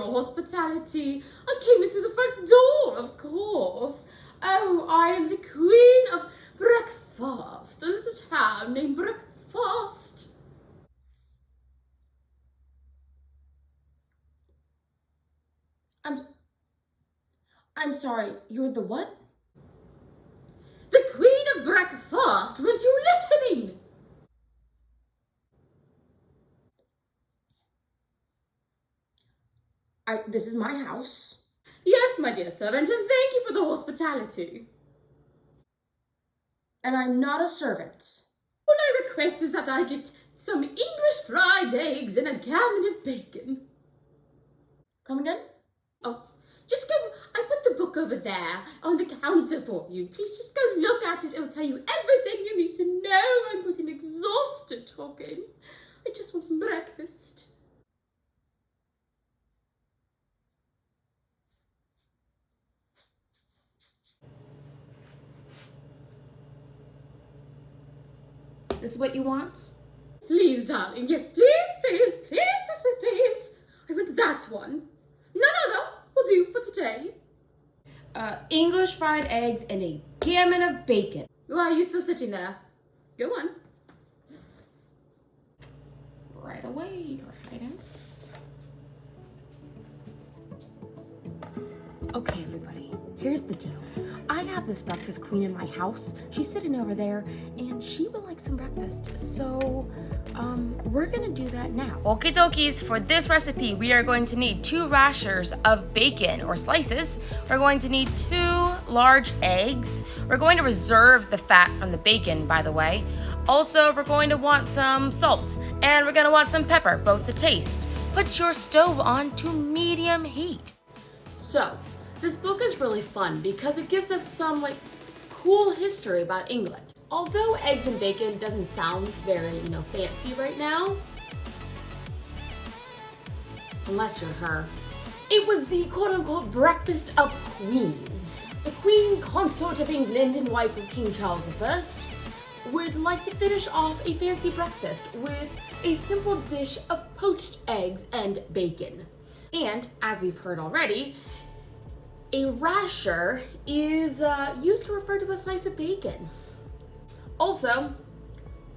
your hospitality. I came in through the front door, of course. Oh, I am the Queen of Breakfast. There's a town named Breakfast. I'm sorry, you're the what? The Queen of Breakfast. Weren't you listening? This is my house. Yes, my dear servant, and thank you for the hospitality. And I'm not a servant. All I request is that I get some English fried eggs and a gammon of bacon. Come again? Oh, just go. I put the book over there on the counter for you. Please just go look at it. It will tell you everything you need to know. I'm getting exhausted talking. I just want some breakfast. This is what you want? Please, darling. Yes, please. I want that one. None other will do for today. English fried eggs and a gammon of bacon. Why are you still sitting there? Go on. Right away, Your Highness. Okay, everybody, here's the deal. I have this breakfast queen in my house. She's sitting over there, and she would like some breakfast. So, we're gonna do that now. Okie dokies, for this recipe, we are going to need 2 rashers of bacon, or slices. We're going to need 2 large eggs. We're going to reserve the fat from the bacon, by the way. Also, we're going to want some salt, and we're gonna want some pepper, both to taste. Put your stove on to medium heat. So, this book is really fun because it gives us some cool history about England. Although eggs and bacon doesn't sound very, fancy right now, unless you're her, it was the quote-unquote breakfast of queens. The Queen Consort of England and wife of King Charles I would like to finish off a fancy breakfast with a simple dish of poached eggs and bacon. And, as we've heard already, a rasher is used to refer to a slice of bacon. Also,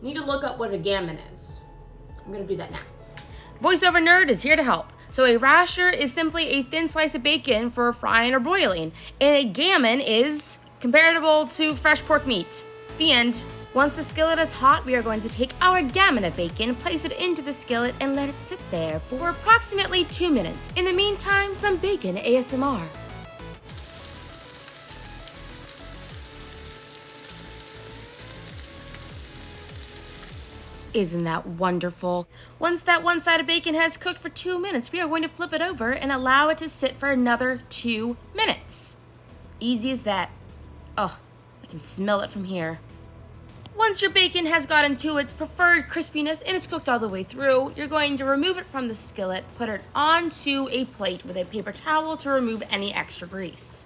need to look up what a gammon is. I'm gonna do that now. Voiceover Nerd is here to help. So a rasher is simply a thin slice of bacon for frying or broiling, and a gammon is comparable to fresh pork meat. The end. Once the skillet is hot, we are going to take our gammon of bacon, place it into the skillet, and let it sit there for approximately 2 minutes. In the meantime, some bacon ASMR. Isn't that wonderful? Once that one side of bacon has cooked for 2 minutes, we are going to flip it over and allow it to sit for another 2 minutes. Easy as that. Oh, I can smell it from here. Once your bacon has gotten to its preferred crispiness and it's cooked all the way through, you're going to remove it from the skillet, put it onto a plate with a paper towel to remove any extra grease.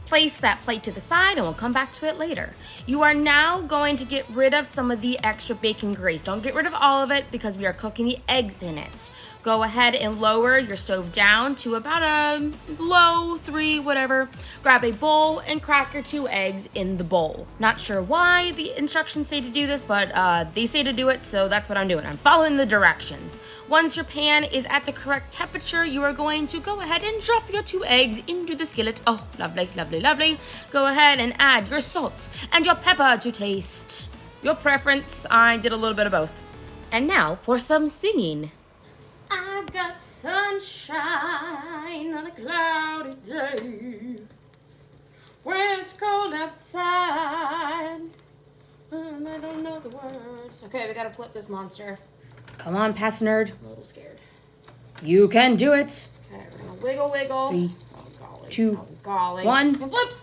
Place that plate to the side and we'll come back to it later. You are now going to get rid of some of the extra bacon grease. Don't get rid of all of it because we are cooking the eggs in it. Go ahead and lower your stove down to about a low 3, whatever. Grab a bowl and crack your 2 eggs in the bowl. Not sure why the instructions say to do this, but they say to do it, so that's what I'm doing. I'm following the directions. Once your pan is at the correct temperature, you are going to go ahead and drop your 2 eggs into the skillet. Oh, lovely, lovely, lovely. Go ahead and add your salt and your pepper to taste. Your preference, I did a little bit of both. And now for some singing. I got sunshine on a cloudy day when it's cold outside and I don't know the words. Okay, we gotta flip this monster. Come on, past nerd. I'm a little scared. You can do it. Okay, we're gonna wiggle, wiggle. 3, oh, golly. 2, oh, golly. 1. And flip.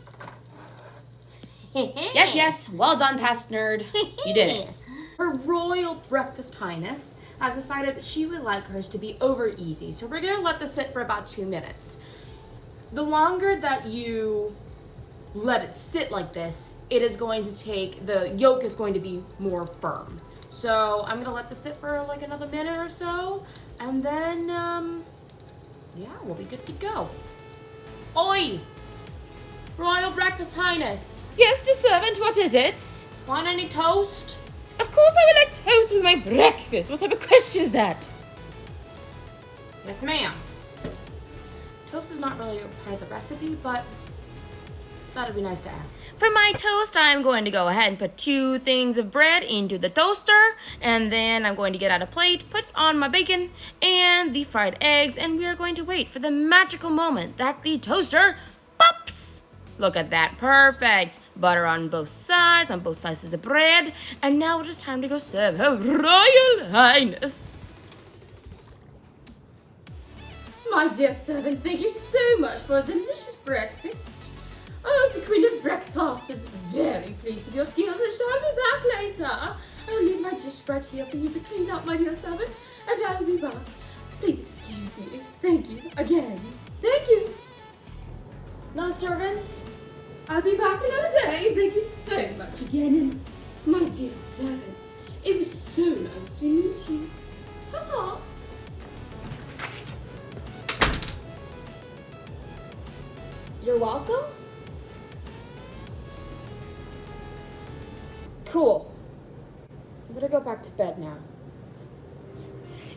Yes, yes. Well done, past nerd. You did it. Her Royal Breakfast Highness has decided that she would like hers to be over easy. So we're gonna let this sit for about 2 minutes. The longer that you let it sit like this, it is going to take, the yolk is going to be more firm. So I'm gonna let this sit for like another minute or so. And then, yeah, we'll be good to go. Oi! Royal Breakfast Highness. Yes, the servant, what is it? Want any toast? Of course I would like toast with my breakfast. What type of question is that? Yes, ma'am. Toast is not really a part of the recipe, but that'd be nice to ask. For my toast, I'm going to go ahead and put 2 things of bread into the toaster, and then I'm going to get out a plate, put on my bacon and the fried eggs, and we are going to wait for the magical moment that the toaster pops. Look at that, perfect. Butter on both sides, on both slices of bread, and now it is time to go serve Her Royal Highness. My dear servant, thank you so much for a delicious breakfast. Oh, the Queen of Breakfast is very pleased with your skills and shall be back later. I'll leave my dish right here for you to clean up, my dear servant, and I'll be back. Please excuse me. Thank you again. Thank you. Now, servants, I'll be back another day. Thank you so much again, and my dear servant, it was so nice to meet you. Ta-ta. You're welcome. Cool. I'm gonna go back to bed now.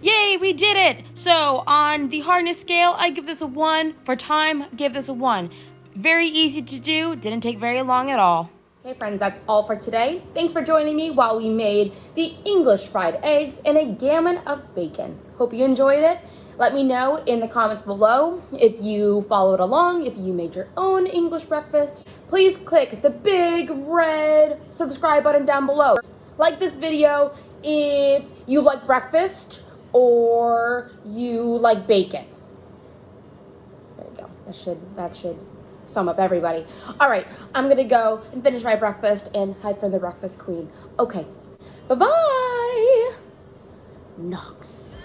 Yay, we did it! So, on the hardness scale, I give this a 1. For time, give this a 1. Very easy to do, didn't take very long at all. Hey friends, that's all for today. Thanks for joining me while we made the English fried eggs and a gammon of bacon. Hope you enjoyed it. Let me know in the comments below if you followed along, if you made your own English breakfast. Please click the big red subscribe button down below. Like this video if you like breakfast or you like bacon. There you go. That should sum up everybody. All right, I'm gonna go and finish my breakfast and hide from the breakfast queen. Okay, bye-bye. Knox.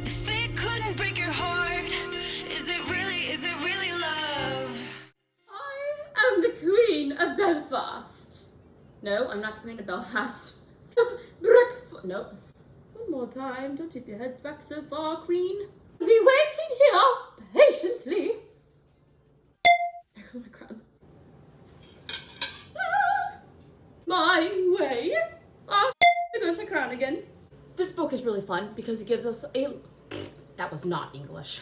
If it couldn't break your heart, is it really love? I am the Queen of Belfast. No, I'm not the Queen of Belfast. Of breakfast. Nope. One more time. Don't tip your heads back so far, Queen. I'll be waiting here patiently. There goes my crown. Ah, my way. Ah, there goes my crown again. This book is really fun because it gives us a... That was not English.